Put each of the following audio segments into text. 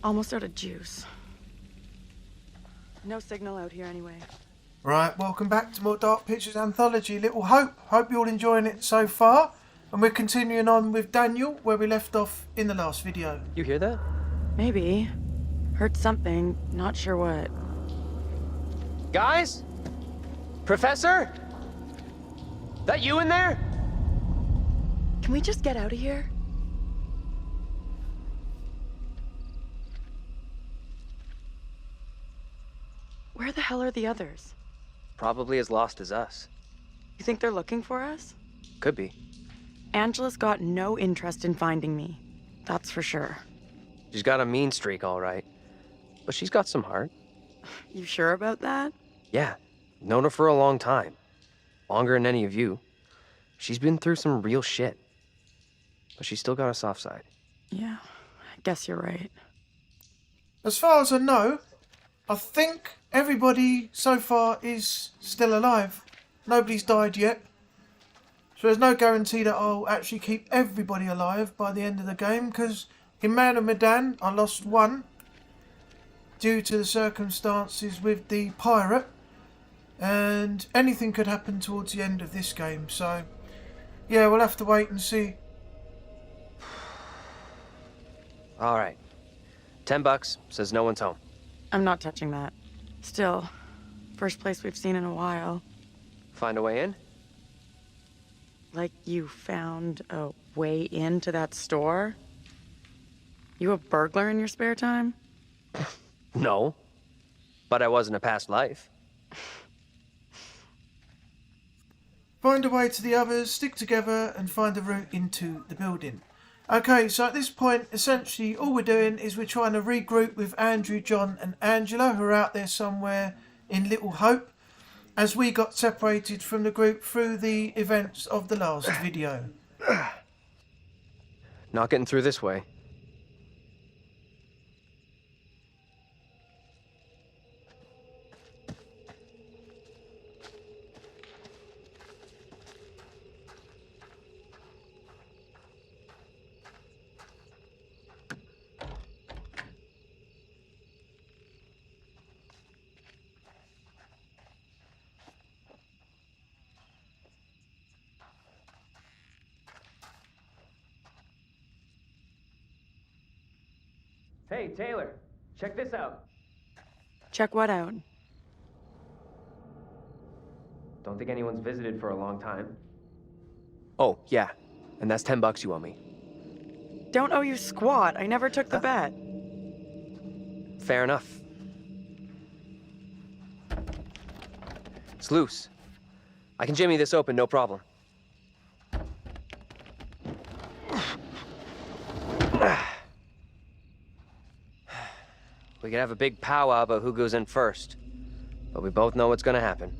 Almost out of juice. No signal out here anyway. Right, welcome back to more Dark Pictures Anthology, Little Hope. Hope you're all enjoying it so far. And we're continuing on with Daniel, where we left off in the last video. You hear that? Maybe. Heard something, not sure what. Guys? Professor? That you in there? Can we just get out of here? Where the hell are the others? Probably as lost as us. You think they're looking for us? Could be. Angela's got no interest in finding me. That's for sure. She's got a mean streak, all right. But she's got some heart. You sure about that? Yeah. Known her for a long time. Longer than any of you. She's been through some real shit. But she's still got a soft side. Yeah, I guess you're right. As far as I know, I think everybody so far is still alive. Nobody's died yet. So there's no guarantee that I'll actually keep everybody alive by the end of the game, because in Man of Medan I lost one due to the circumstances with the pirate, and anything could happen towards the end of this game, so yeah, we'll have to wait and see. All right. $10 says no one's home. I'm not touching that. Still, first place we've seen in a while. Find a way in? Like you found a way into that store? You a burglar in your spare time? No. But I was in a past life. Find a way to the others, stick together and find a route into the building. Okay, so at this point, essentially all we're doing is we're trying to regroup with Andrew, John and Angela, who are out there somewhere in Little Hope, as we got separated from the group through the events of the last video. Not getting through this way. Hey, Taylor, check this out. Check what out? Don't think anyone's visited for a long time. Oh, yeah. And that's $10 you owe me. Don't owe you squat. I never took the bet. Fair enough. It's loose. I can jimmy this open, no problem. We could have a big powwow about who goes in first. But we both know what's gonna happen.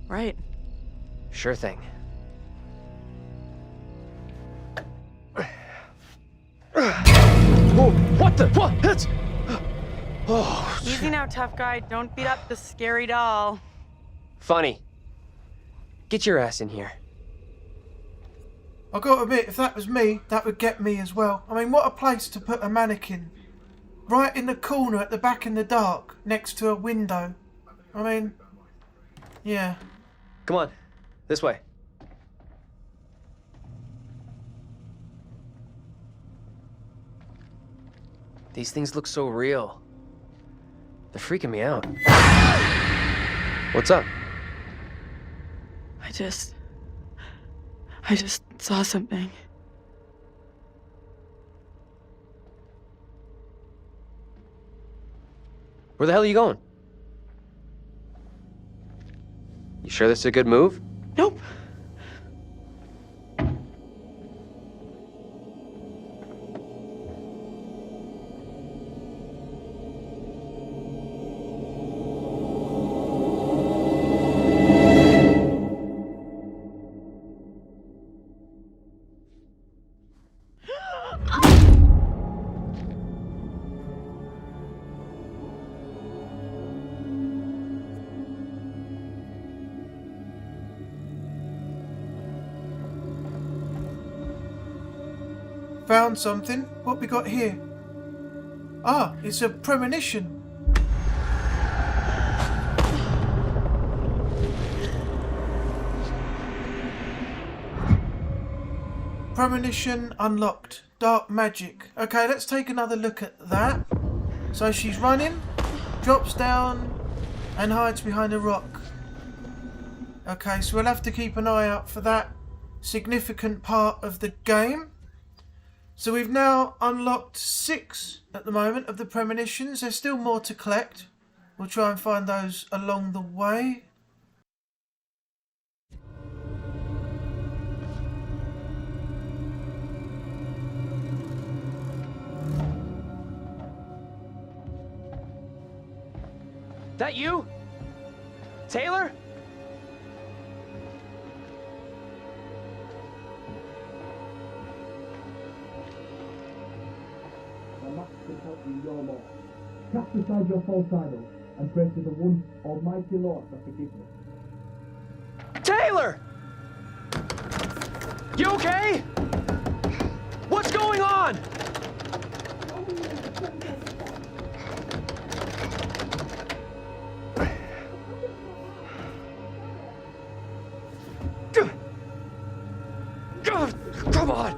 Right. Sure thing. Whoa, what the? What? That's... Oh, Easy now, tough guy. Don't beat up the scary doll. funny. Get your ass in here. I've got to admit, if that was me, that would get me as well. I mean, what a place to put a mannequin. Right in the corner at the back in the dark, next to a window. I mean, yeah. Come on, this way. These things look so real. They're freaking me out. What's up? I just saw something. Where the hell are you going? You sure this is a good move? Nope. Found something. What we got here? Ah, it's a premonition. Premonition unlocked. Dark magic. Okay, let's take another look at that. So she's running, drops down, and hides behind a rock. Okay, so we'll have to keep an eye out for that significant part of the game. So we've now unlocked 6 at the moment of the premonitions. There's still more to collect. We'll try and find those along the way. That you? Taylor? The mask can help you no more. Cast aside your false idols and pray to the one almighty Lord for forgiveness. Taylor! You okay? What's going on? Come on!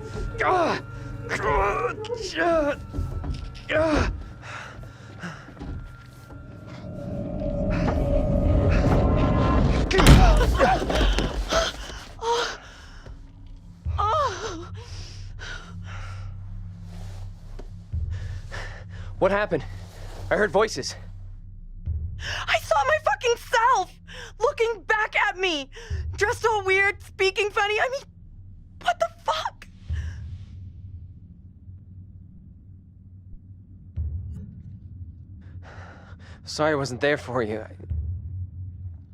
What happened? I heard voices. I saw my fucking self looking back at me, dressed all weird, speaking funny. I mean, what the fuck? Sorry I wasn't there for you.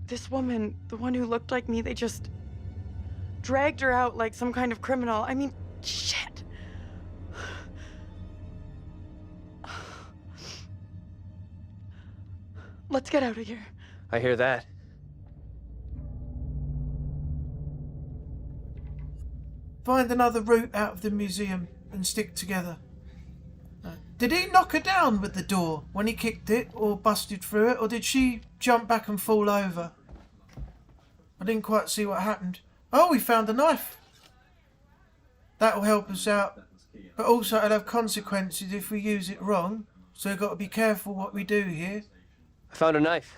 This woman, the one who looked like me, they just dragged her out like some kind of criminal. I mean, shit. Let's get out of here. I hear that. Find another route out of the museum and stick together. Did he knock her down with the door when he kicked it or busted through it, or did she jump back and fall over? I didn't quite see what happened. Oh, we found a knife. That'll help us out, but also it'll have consequences if we use it wrong, so we've got to be careful what we do here. I found a knife.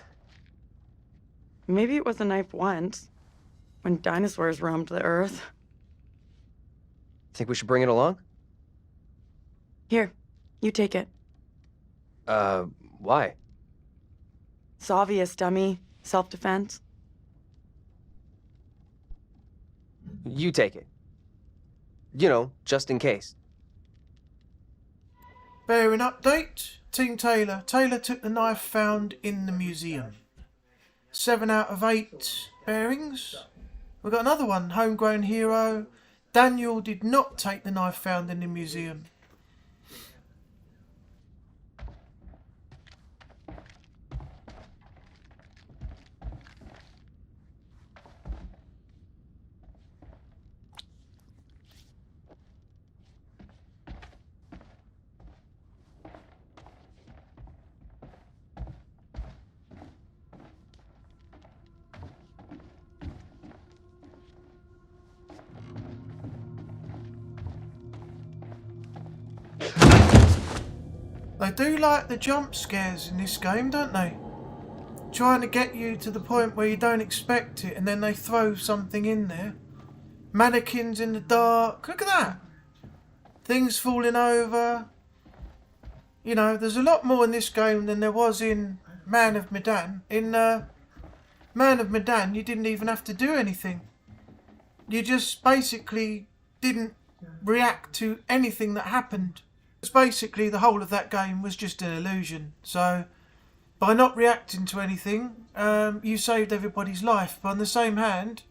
Maybe it was a knife once, when dinosaurs roamed the earth. Think we should bring it along? Here, you take it. Why? It's obvious, dummy. Self-defense. You take it. You know, just in case. Bearing update. Team Taylor. Taylor took the knife found in the museum. 7 out of 8 bearings. We've got another one. Homegrown hero. Daniel did not take the knife found in the museum. They do like the jump scares in this game, don't they? Trying to get you to the point where you don't expect it and then they throw something in there. Mannequins in the dark. Look at that. Things falling over. You know, there's a lot more in this game than there was in Man of Medan. In Man of Medan, you didn't even have to do anything. You just basically didn't react to anything that happened. Basically the whole of that game was just an illusion. So by not reacting to anything, you saved everybody's life. But on the same hand,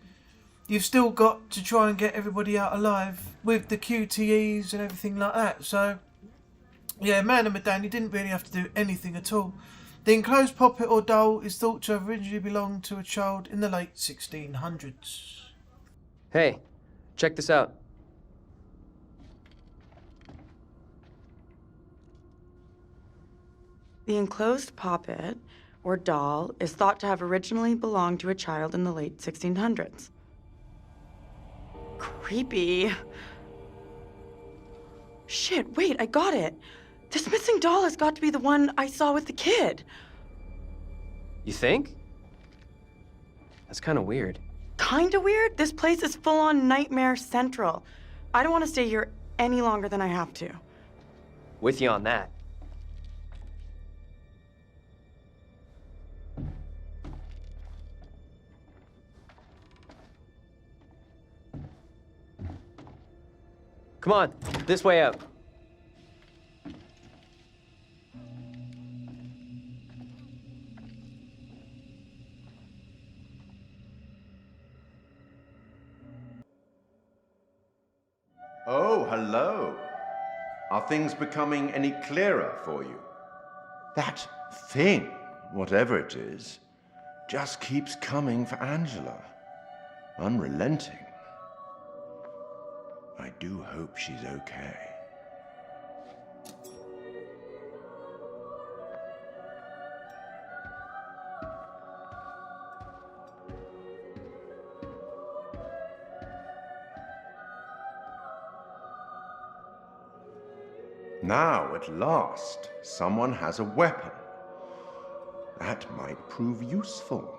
you've still got to try and get everybody out alive with the QTEs and everything like that. So yeah, Man of Medan, you didn't really have to do anything at all. The enclosed puppet or doll is thought to have originally belonged to a child in the late 1600s. Hey, check this out. The enclosed poppet, or doll, is thought to have originally belonged to a child in the late 1600s. Creepy. Shit, wait, I got it. This missing doll has got to be the one I saw with the kid. You think? That's kind of weird. Kinda weird? This place is full-on Nightmare Central. I don't want to stay here any longer than I have to. With you on that. Come on, this way out. Oh, hello. Are things becoming any clearer for you? That thing, whatever it is, just keeps coming for Angela. Unrelenting. I do hope she's okay. Now, at last, someone has a weapon. That might prove useful.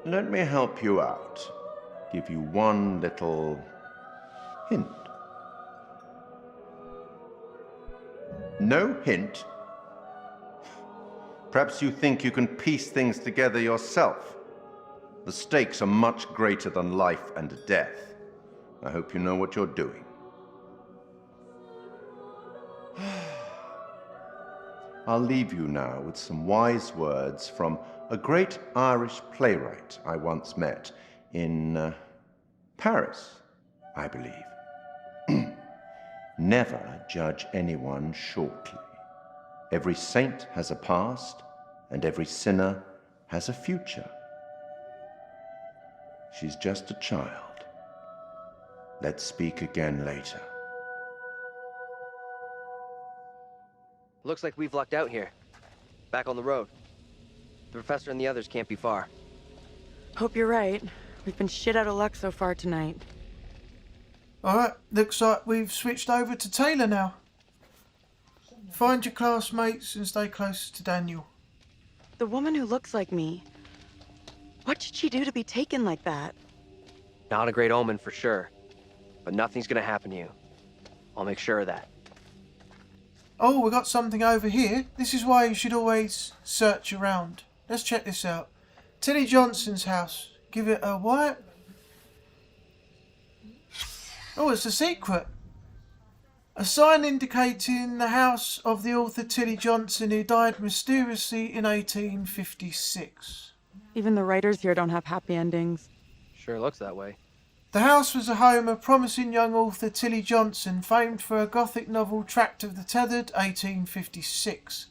Let me help you out. Give you one little hint. No hint? Perhaps you think you can piece things together yourself. The stakes are much greater than life and death. I hope you know what you're doing. I'll leave you now with some wise words from a great Irish playwright I once met in Paris, I believe. Never judge anyone shortly. Every saint has a past, and every sinner has a future. She's just a child. Let's speak again later. Looks like we've lucked out here. Back on the road. The professor and the others can't be far. Hope you're right. We've been shit out of luck so far tonight. Alright, looks like we've switched over to Taylor now. Find your classmates and stay close to Daniel. The woman who looks like me. What did she do to be taken like that? Not a great omen for sure. But nothing's gonna happen to you. I'll make sure of that. Oh, we got something over here. This is why you should always search around. Let's check this out. Tilly Johnson's house. Give it a what? Oh, it's a secret. A sign indicating the house of the author Tilly Johnson, who died mysteriously in 1856. Even the writers here don't have happy endings. Sure looks that way. The house was the home of promising young author Tilly Johnson, famed for her Gothic novel Tract of the Tethered, 1856.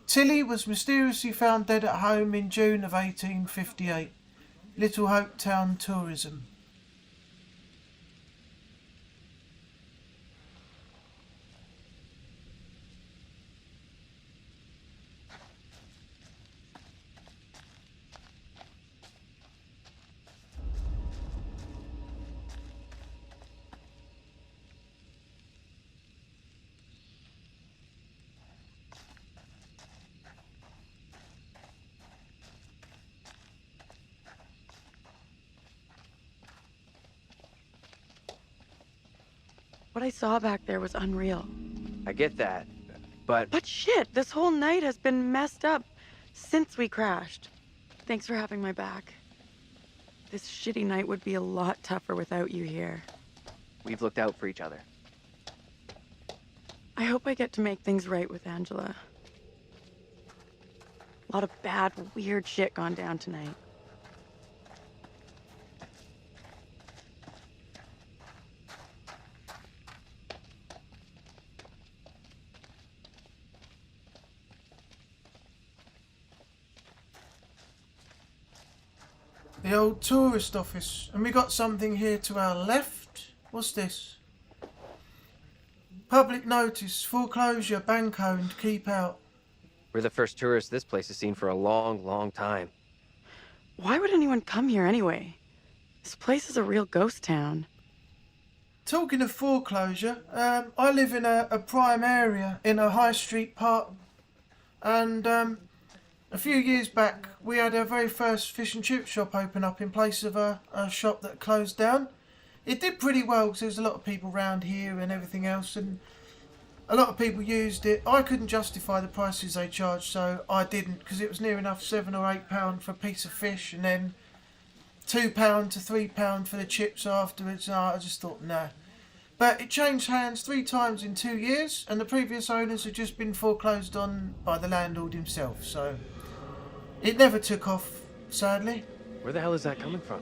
Tilly was mysteriously found dead at home in June of 1858. Little Hope Town Tourism. What I saw back there was unreal. I get that, but... But shit, this whole night has been messed up since we crashed. Thanks for having my back. This shitty night would be a lot tougher without you here. We've looked out for each other. I hope I get to make things right with Angela. A lot of bad, weird shit gone down tonight. The old tourist office. And we got something here to our left. What's this? Public notice, foreclosure, bank owned, keep out. We're the first tourists this place has seen for a long, long time. Why would anyone come here anyway? This place is a real ghost town. Talking of foreclosure, I live in a prime area in a high street part, and a few years back we had our very first fish and chip shop open up in place of a shop that closed down. It did pretty well because there was a lot of people round here and everything else, and a lot of people used it. I couldn't justify the prices they charged, so I didn't, because it was near enough £7 or £8 for a piece of fish, and then £2 to £3 for the chips afterwards. No, I just thought, no. But it changed hands 3 times in 2 years, and the previous owners had just been foreclosed on by the landlord himself, so it never took off, sadly. Where the hell is that coming from?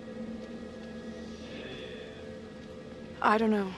I don't know.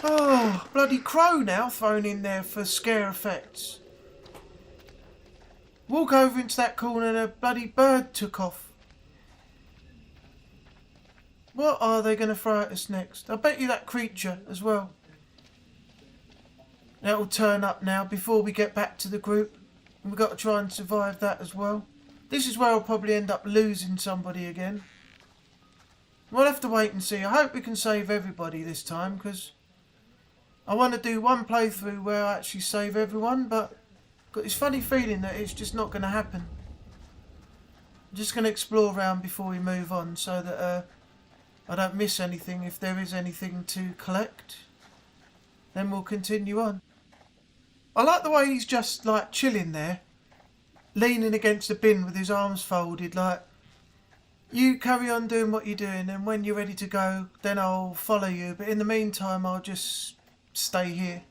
Oh, bloody crow now thrown in there for scare effects. Walk over into that corner and a bloody bird took off. What are they going to throw at us next? I bet you that creature as well. That'll turn up now before we get back to the group. And we've got to try and survive that as well. This is where I'll probably end up losing somebody again. We'll have to wait and see. I hope we can save everybody this time, because I want to do one playthrough where I actually save everyone, but I've got this funny feeling that it's just not going to happen. I'm just going to explore around before we move on, so that I don't miss anything. If there is anything to collect, then we'll continue on. I like the way he's just like chilling there, leaning against the bin with his arms folded, like, you carry on doing what you're doing, and when you're ready to go, then I'll follow you, but in the meantime I'll just stay here.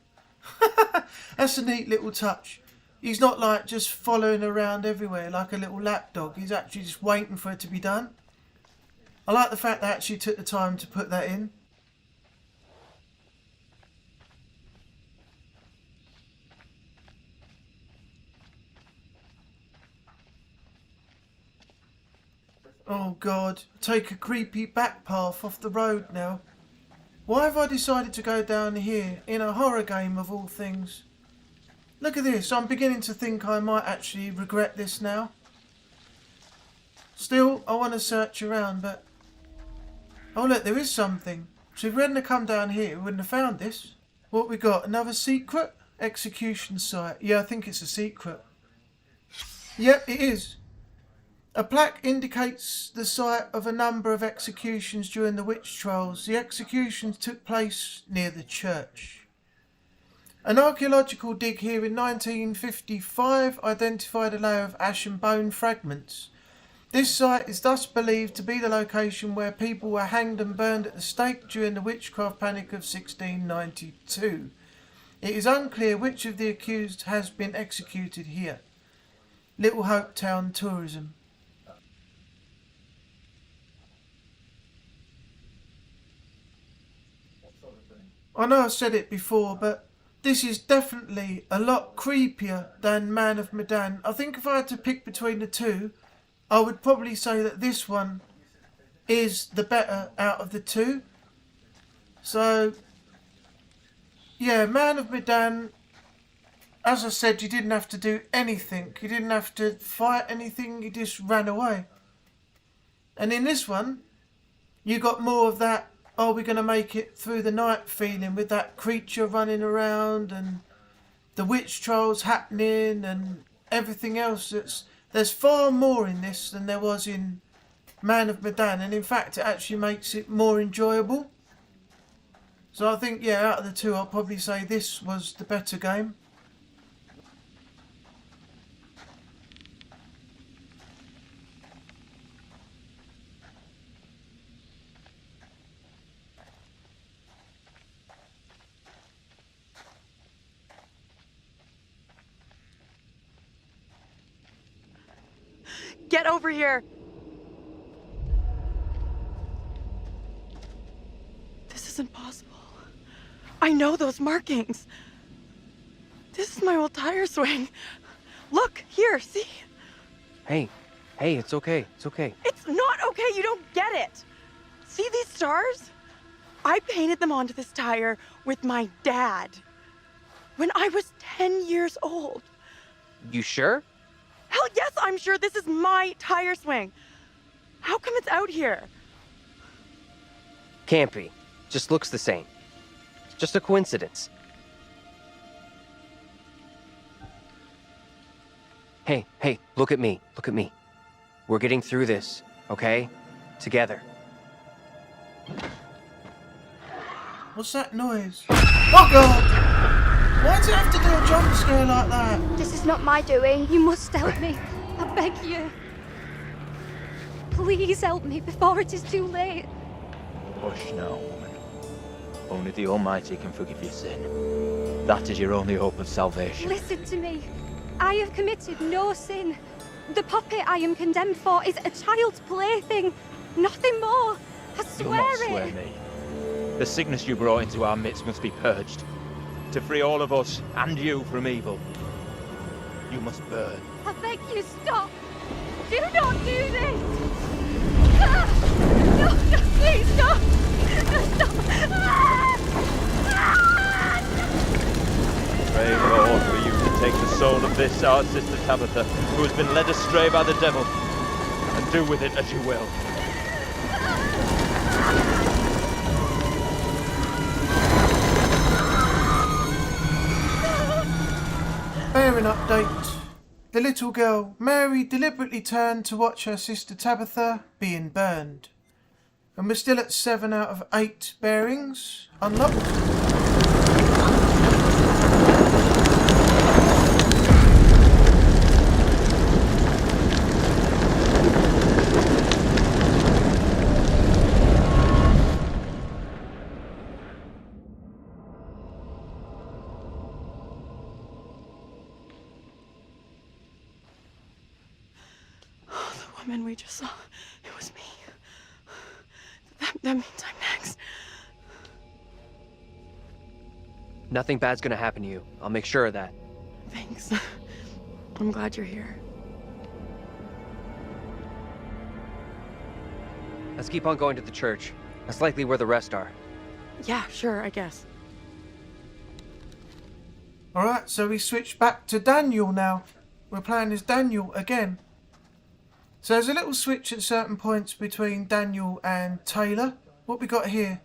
That's a neat little touch. He's not like just following around everywhere like a little lapdog. He's actually just waiting for it to be done. I like the fact they actually took the time to put that in. Oh God, take a creepy back path off the road now. Why have I decided to go down here in a horror game of all things? Look at this, I'm beginning to think I might actually regret this now. Still, I want to search around, but... oh look, there is something. So if we hadn't have come down here, we wouldn't have found this. What we got? Another secret? Execution site. Yeah, I think it's a secret. Yep, it is. A plaque indicates the site of a number of executions during the witch trials. The executions took place near the church. An archaeological dig here in 1955 identified a layer of ash and bone fragments. This site is thus believed to be the location where people were hanged and burned at the stake during the witchcraft panic of 1692. It is unclear which of the accused has been executed here. Little Hope Town Tourism. I know I've said it before, but this is definitely a lot creepier than Man of Medan. I think if I had to pick between the two, I would probably say that this one is the better out of the two. So, yeah, Man of Medan, as I said, you didn't have to do anything. You didn't have to fight anything, you just ran away. And in this one, you got more of that, are we going to make it through the night feeling, with that creature running around and the witch trials happening and everything else. There's far more in this than there was in Man of Medan, and in fact it actually makes it more enjoyable. So I think, yeah, out of the two I'll probably say this was the better game. Get over here! This isn't possible. I know those markings. This is my old tire swing. Look, here, see? Hey, it's okay. It's okay. It's not okay, you don't get it. See these stars? I painted them onto this tire with my dad when I was 10 years old. You sure? Hell yes, I'm sure this is my tire swing. How come it's out here? Can't be. Just looks the same. Just a coincidence. Hey, look at me. Look at me. We're getting through this, okay? Together. What's that noise? Oh god! Why does it have to do a jump scare like that? This is not my doing. You must help me. I beg you. Please help me before it is too late. Hush now, woman. Only the Almighty can forgive your sin. That is your only hope of salvation. Listen to me. I have committed no sin. The puppet I am condemned for is a child's plaything. Nothing more. I You'll swear not it. swear me. The sickness you brought into our midst must be purged. To free all of us and you from evil, you must burn. I beg you, stop. Do not do this. No, please stop. Stop. Pray, Lord, for you to take the soul of this, our sister Tabitha, who has been led astray by the devil, and do with it as you will. Bearing update. The little girl, Mary, deliberately turned to watch her sister Tabitha being burned. And we're still at 7 out of 8 bearings. Unlocked. The woman we just saw, it was me. That means I'm next. Nothing bad's gonna happen to you. I'll make sure of that. Thanks. I'm glad you're here. Let's keep on going to the church. That's likely where the rest are. Yeah, sure, I guess. Alright, so we switch back to Daniel now. We're playing as Daniel again. So there's a little switch at certain points between Daniel and Taylor. What we got here?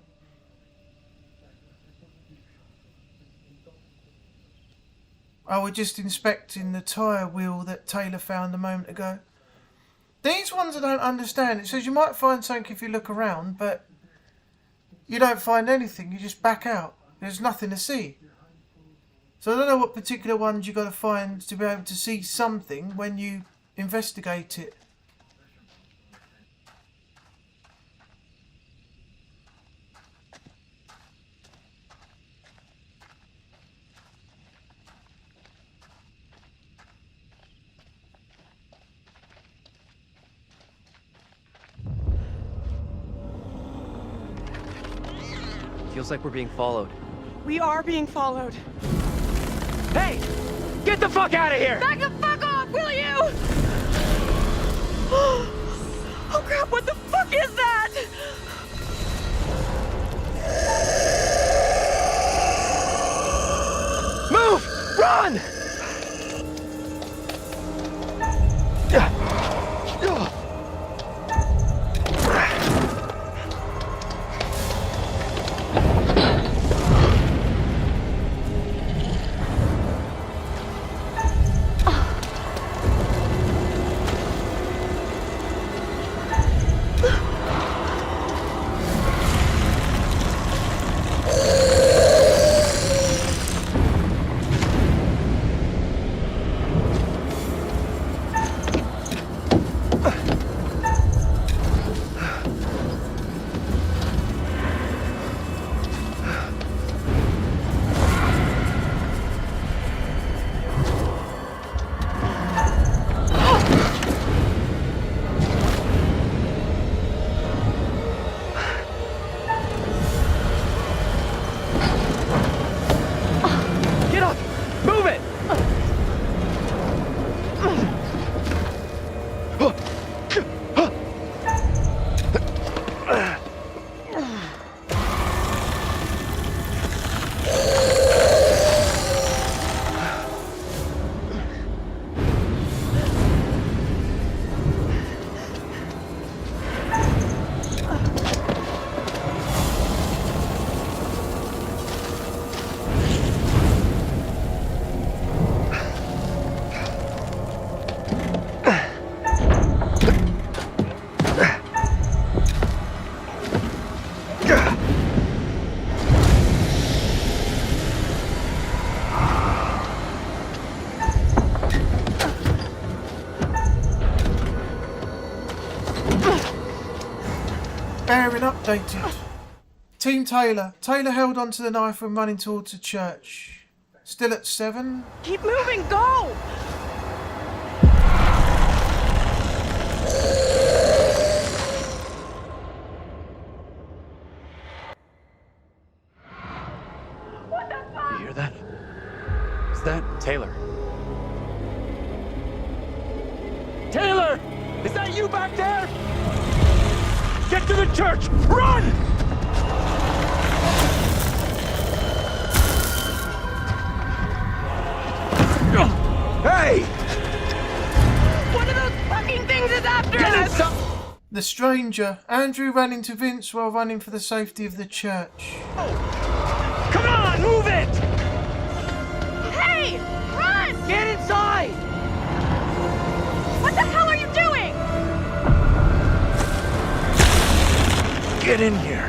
Oh, we're just inspecting the tyre wheel that Taylor found a moment ago. These ones I don't understand. It says you might find something if you look around, but you don't find anything. You just back out. There's nothing to see. So I don't know what particular ones you got to find to be able to see something when you investigate it. Feels like we're being followed. We are being followed. Hey! Get the fuck out of here! Back the fuck off, will you? Oh crap, what the fuck is that? Move! Run! bearing updated. Team Taylor. Taylor held onto the knife when running towards the church. Still at 7. Keep moving, go! You hear that? Is that Taylor. Taylor? Is that you back there? Get to the church! Run! Hey! One of those fucking things is after Get us! inside! The stranger. Andrew ran into Vince while running for the safety of the church. Come on, move it! Hey! Run! Get inside! What the hell are you doing? Get in here.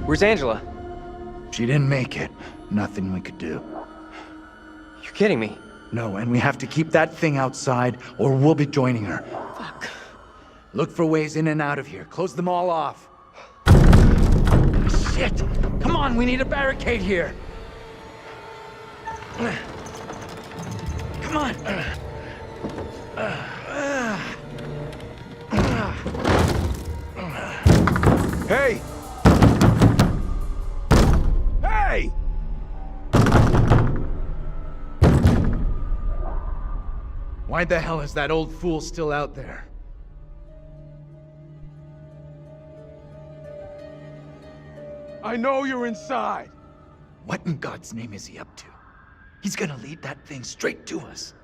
Where's Angela? She didn't make it. Nothing we could do. You're kidding me. No, and we have to keep that thing outside, or we'll be joining her. Fuck. Look for ways in and out of here. Close them all off. Shit! Come on, we need a barricade here. Come on. Hey! Hey! Why the hell is that old fool still out there? I know you're inside. What in God's name is he up to? He's gonna lead that thing straight to us.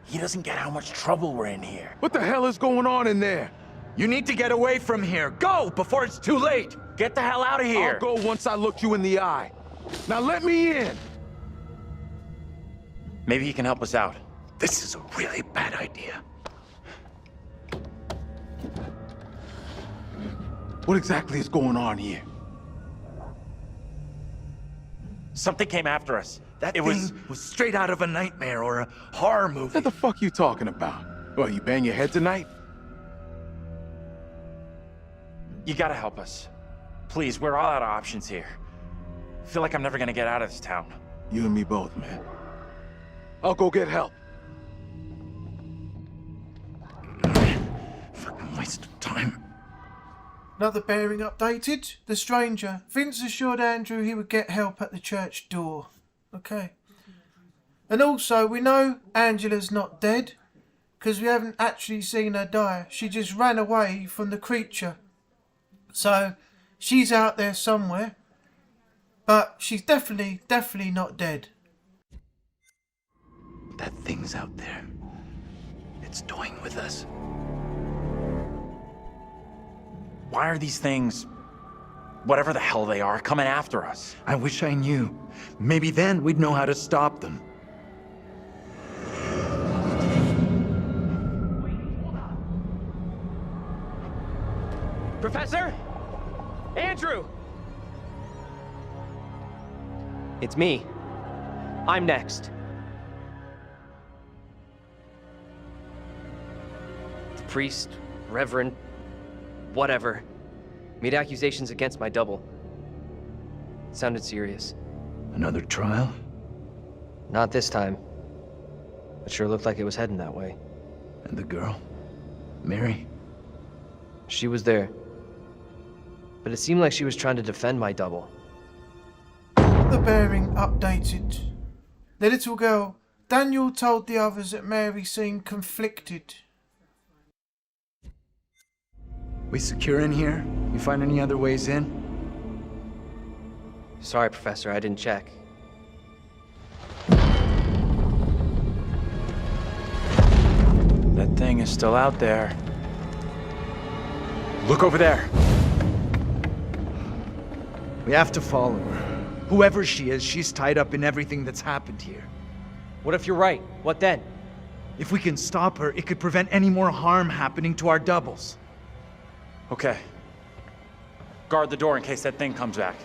He doesn't get how much trouble we're in here. What the hell is going on in there? You need to get away from here. Go before it's too late. Get the hell out of here. I'll go once I look you in the eye. Now let me in. Maybe he can help us out. This is a really bad idea. What exactly is going on here? Something came after us. That thing was straight out of a nightmare or a horror movie. What the fuck you talking about? Well, you bang your head tonight? You gotta help us. Please, we're all out of options here. I feel like I'm never gonna get out of this town. You and me both, man. I'll go get help. Fucking waste of time. Another bearing updated. The stranger. Vince assured Andrew he would get help at the church door. Okay. And also, we know Angela's not dead, because we haven't actually seen her die. She just ran away from the creature. So, she's out there somewhere. But she's definitely not dead. That thing's out there. It's toying with us. Why are these things, whatever the hell they are, coming after us? I wish I knew. Maybe then we'd know how to stop them. Professor? Andrew! It's me. I'm next. The priest, reverend, whatever, made accusations against my double. It sounded serious. Another trial? Not this time. It sure looked like it was heading that way. And the girl? Mary? She was there. But it seemed like she was trying to defend my double. The bearing updated. The little girl. Daniel told the others that Mary seemed conflicted. We secure in here? You find any other ways in? Sorry, Professor, I didn't check. That thing is still out there. Look over there. We have to follow her. Whoever she is, she's tied up in everything that's happened here. What if you're right? What then? If we can stop her, it could prevent any more harm happening to our doubles. Okay. Guard the door in case that thing comes back.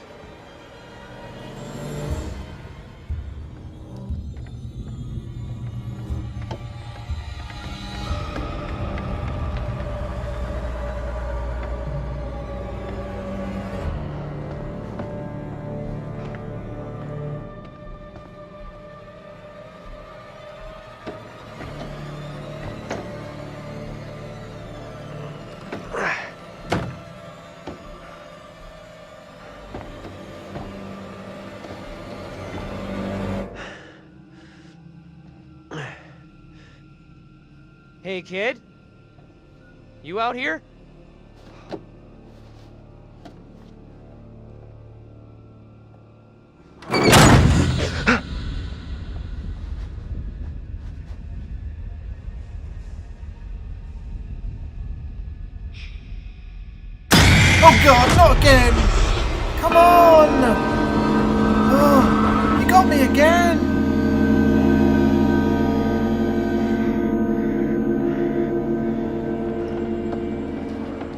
Hey, kid. You out here? Oh God, not again! Come on! Oh, you got me again!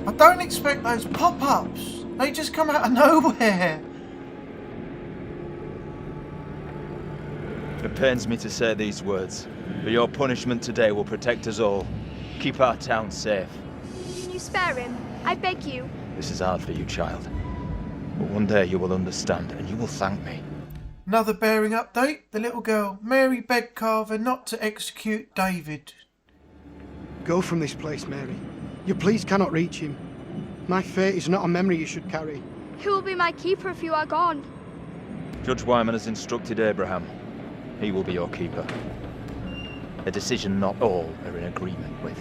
I don't expect those pop-ups. They just come out of nowhere. It pains me to say these words, but your punishment today will protect us all. Keep our town safe. Can you spare him? I beg you. This is hard for you, child. But one day you will understand, and you will thank me. Another bearing update. The little girl, Mary, begged Carver not to execute David. Go from this place, Mary. Your pleas cannot reach him. My fate is not a memory you should carry. Who will be my keeper if you are gone? Judge Wyman has instructed Abraham. He will be your keeper. A decision not all are in agreement with.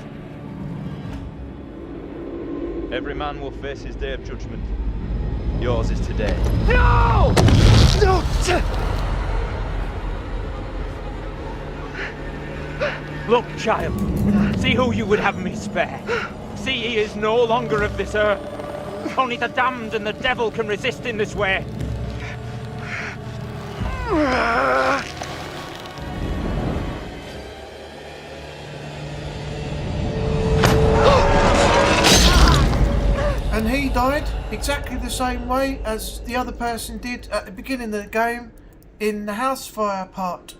Every man will face his day of judgment. Yours is today. No! No! Look, child. See who you would have me spare. See he is no longer of this earth. Only the damned and the devil can resist in this way. And he died exactly the same way as the other person did at the beginning of the game in the house fire part.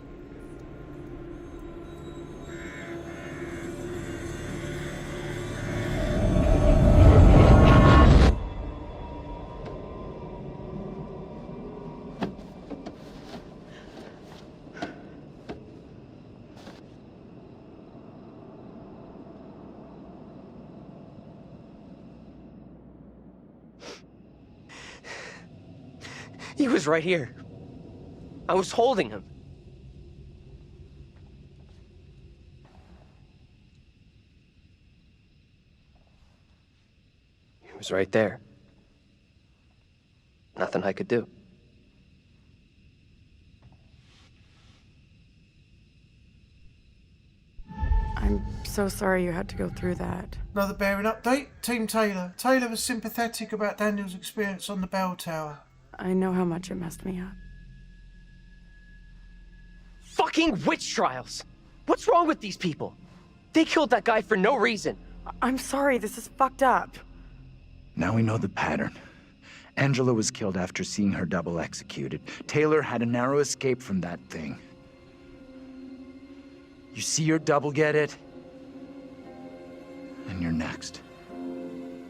He was right here. I was holding him. He was right there. Nothing I could do. I'm so sorry you had to go through that. Another bearing update. Team Taylor. Taylor was sympathetic about Daniel's experience on the bell tower. I know how much it messed me up. Fucking witch trials! What's wrong with these people? They killed that guy for no reason. I'm sorry, this is fucked up. Now we know the pattern. Angela was killed after seeing her double executed. Taylor had a narrow escape from that thing. You see your double get it? And you're next.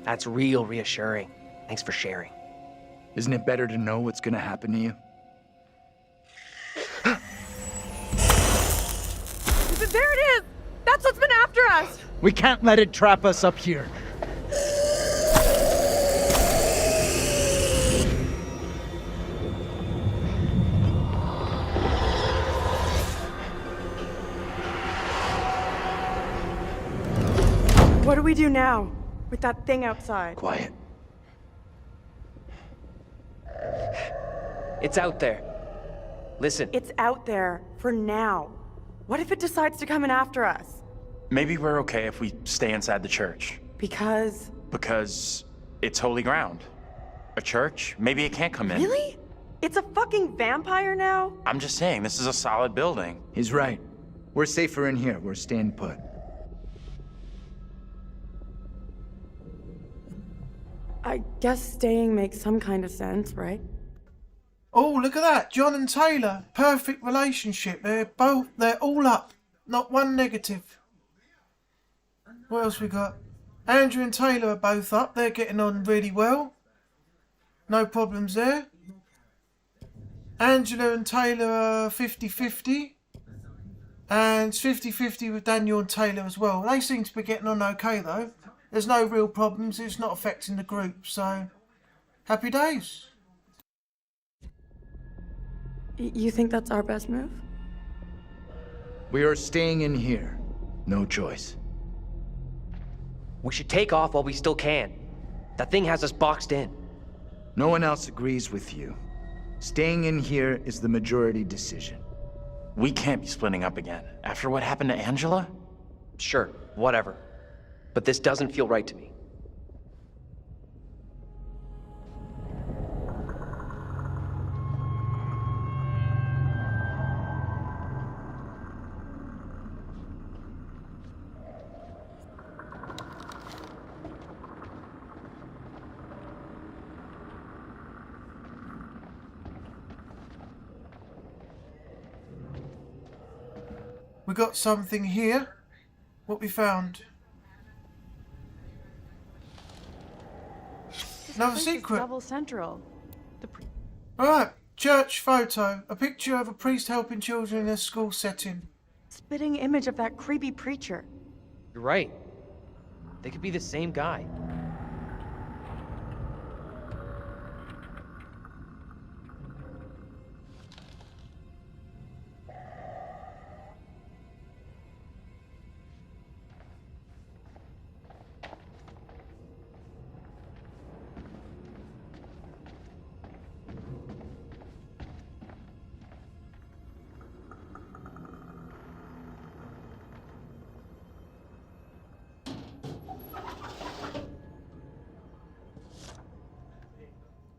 That's real reassuring. Thanks for sharing. Isn't it better to know what's gonna happen to you? There it is! That's what's been after us! We can't let it trap us up here. What do we do now with that thing outside? Quiet. It's out there. Listen. It's out there for now. What if it decides to come in after us? Maybe we're okay if we stay inside the church. Because it's holy ground. A church? Maybe it can't come in. Really? It's a fucking vampire now? I'm just saying, this is a solid building. He's right. We're safer in here. We're staying put. I guess staying makes some kind of sense, right? Oh, look at that. John and Taylor. Perfect relationship. They're all up. Not one negative. What else we got? Andrew and Taylor are both up. They're getting on really well. No problems there. Angela and Taylor are 50-50. And it's 50-50 with Daniel and Taylor as well. They seem to be getting on okay though. There's no real problems. It's not affecting the group. So, happy days. You think that's our best move? We are staying in here. No choice. We should take off while we still can. That thing has us boxed in. No one else agrees with you. Staying in here is the majority decision. We can't be splitting up again. After what happened to Angela? Sure, whatever. But this doesn't feel right to me. We got something here. What we found? Another Place is secret. Double Central. Alright, church photo. A picture of a priest helping children in a school setting. Spitting image of that creepy preacher. You're right. They could be the same guy.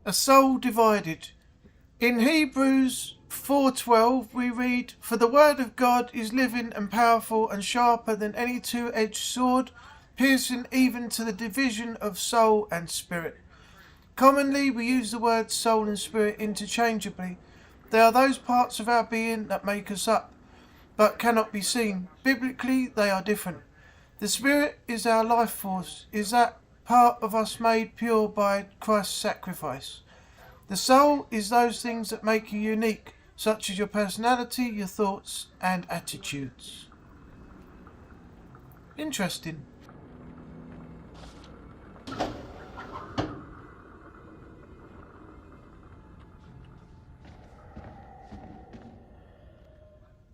A soul divided. In Hebrews 4:12 we read, "For the word of God is living and powerful and sharper than any two-edged sword, piercing even to the division of soul and spirit." Commonly we use the words soul and spirit interchangeably. They are those parts of our being that make us up, but cannot be seen. Biblically they are different. The spirit is our life force, is that part of us made pure by Christ's sacrifice. The soul is those things that make you unique, such as your personality, your thoughts and attitudes. Interesting.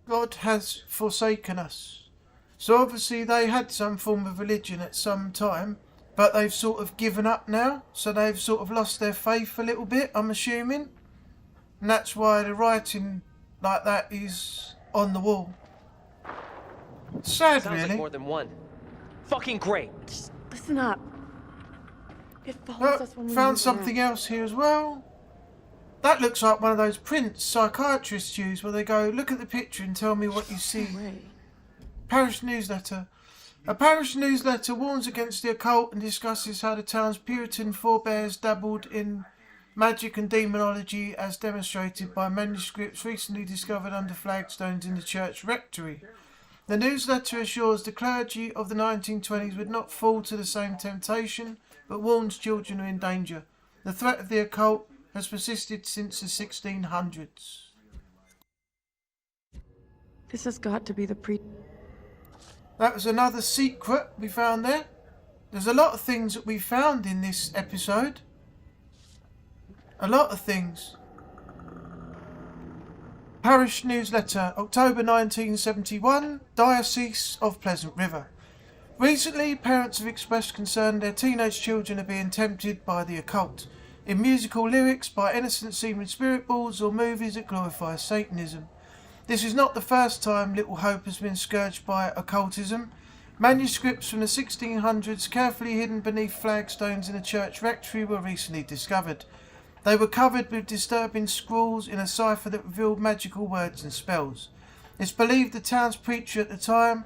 God has forsaken us. So obviously they had some form of religion at some time, but they've sort of given up now, so they've sort of lost their faith a little bit, I'm assuming. And that's why the writing like that is on the wall. Sad, Sounds really. like more than one. Fucking great. Just listen up. It follows us when we Found move something around. else here as well. That looks like one of those prints psychiatrists use where they go, look at the picture and tell me what you see. Parish newsletter. A parish newsletter warns against the occult and discusses how the town's Puritan forebears dabbled in magic and demonology as demonstrated by manuscripts recently discovered under flagstones in the church rectory. The newsletter assures the clergy of the 1920s would not fall to the same temptation, but warns children are in danger. The threat of the occult has persisted since the 1600s. This has got to be the That was another secret we found there. There's a lot of things that we found in this episode. A lot of things. Parish newsletter, October 1971, Diocese of Pleasant River. Recently, parents have expressed concern their teenage children are being tempted by the occult. In musical lyrics, by innocent seeming spirit balls or movies that glorify Satanism. This is not the first time Little Hope has been scourged by occultism. Manuscripts from the 1600s carefully hidden beneath flagstones in a church rectory were recently discovered. They were covered with disturbing scrawls in a cipher that revealed magical words and spells. It's believed the town's preacher at the time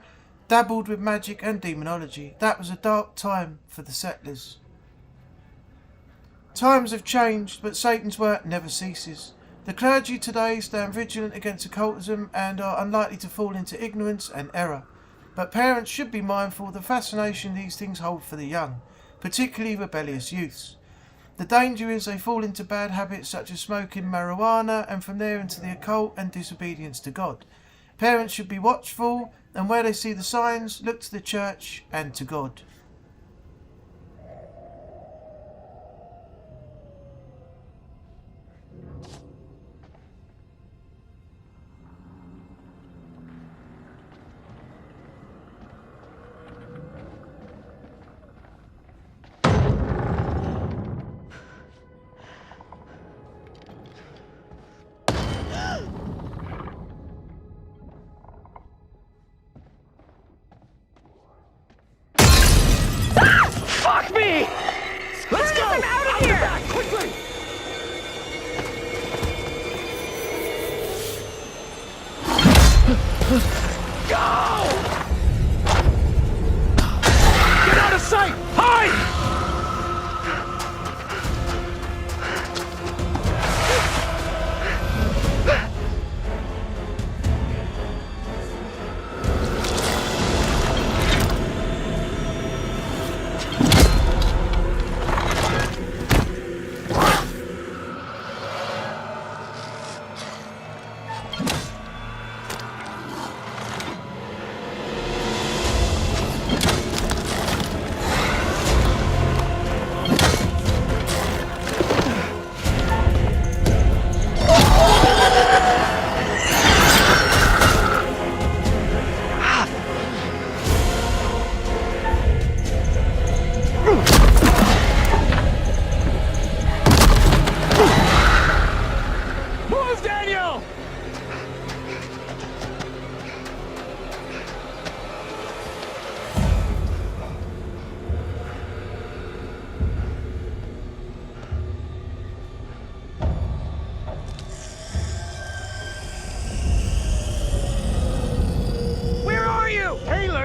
dabbled with magic and demonology. That was a dark time for the settlers. Times have changed, but Satan's work never ceases. The clergy today stand vigilant against occultism and are unlikely to fall into ignorance and error. But parents should be mindful of the fascination these things hold for the young, particularly rebellious youths. The danger is they fall into bad habits such as smoking marijuana and from there into the occult and disobedience to God. Parents should be watchful and where they see the signs, look to the church and to God. Go! Get out of sight! Hide!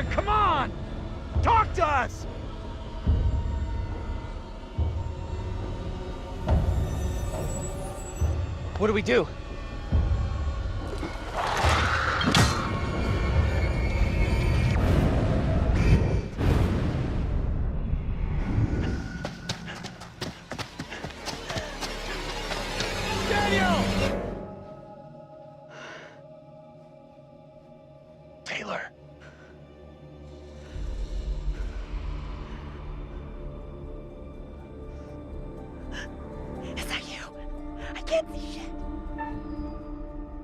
Come on! Talk to us! What do we do? Taylor. Is that you? I can't see shit.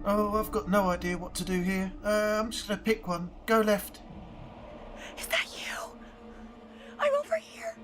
Oh, I've got no idea what to do here. I'm just gonna pick one. Go left. Is that you? I'm over here.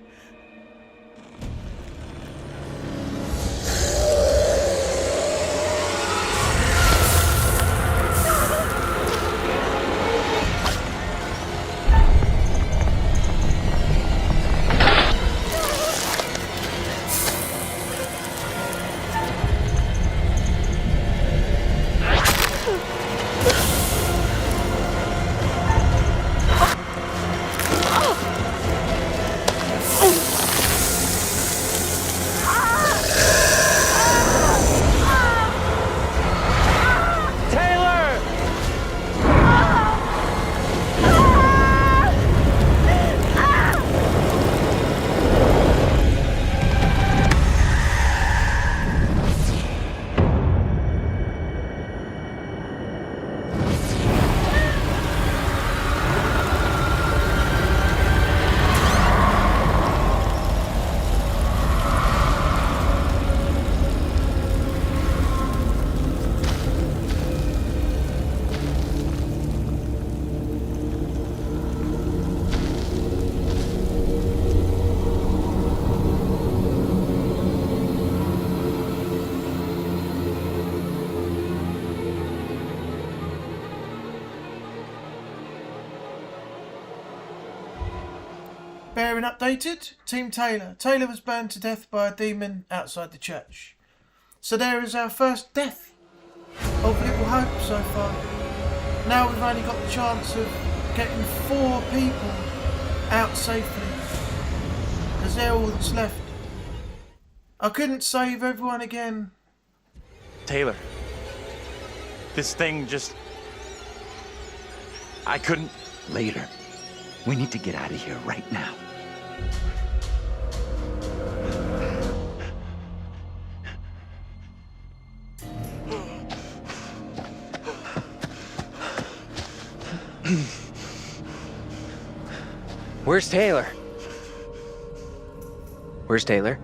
Bearing updated, Team Taylor. Taylor was burned to death by a demon outside the church. So there is our first death of Little Hope so far. Now we've only got the chance of getting 4 people out safely, as they're all that's left. I couldn't save everyone again. Taylor, this thing just... I couldn't... Later. We need to get out of here right now. Where's Taylor? Where's Taylor?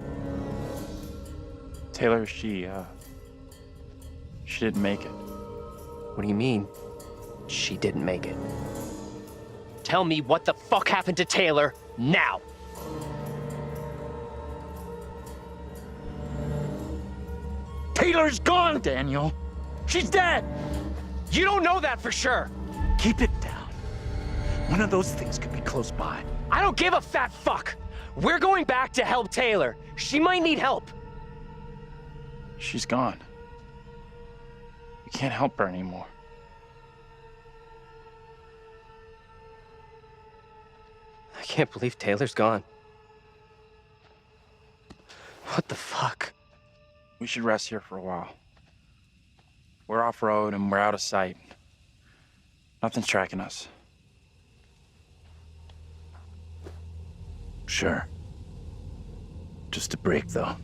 Taylor, she didn't make it. What do you mean, she didn't make it? Tell me what the fuck happened to Taylor, now! Taylor's gone, Daniel! She's dead! You don't know that for sure! Keep it down. One of those things could be close by. I don't give a fat fuck! We're going back to help Taylor. She might need help. She's gone. We can't help her anymore. can't believe Taylor's gone. What the fuck? We should rest here for a while. We're off-road and we're out of sight. Nothing's tracking us. Sure. Just a break, though.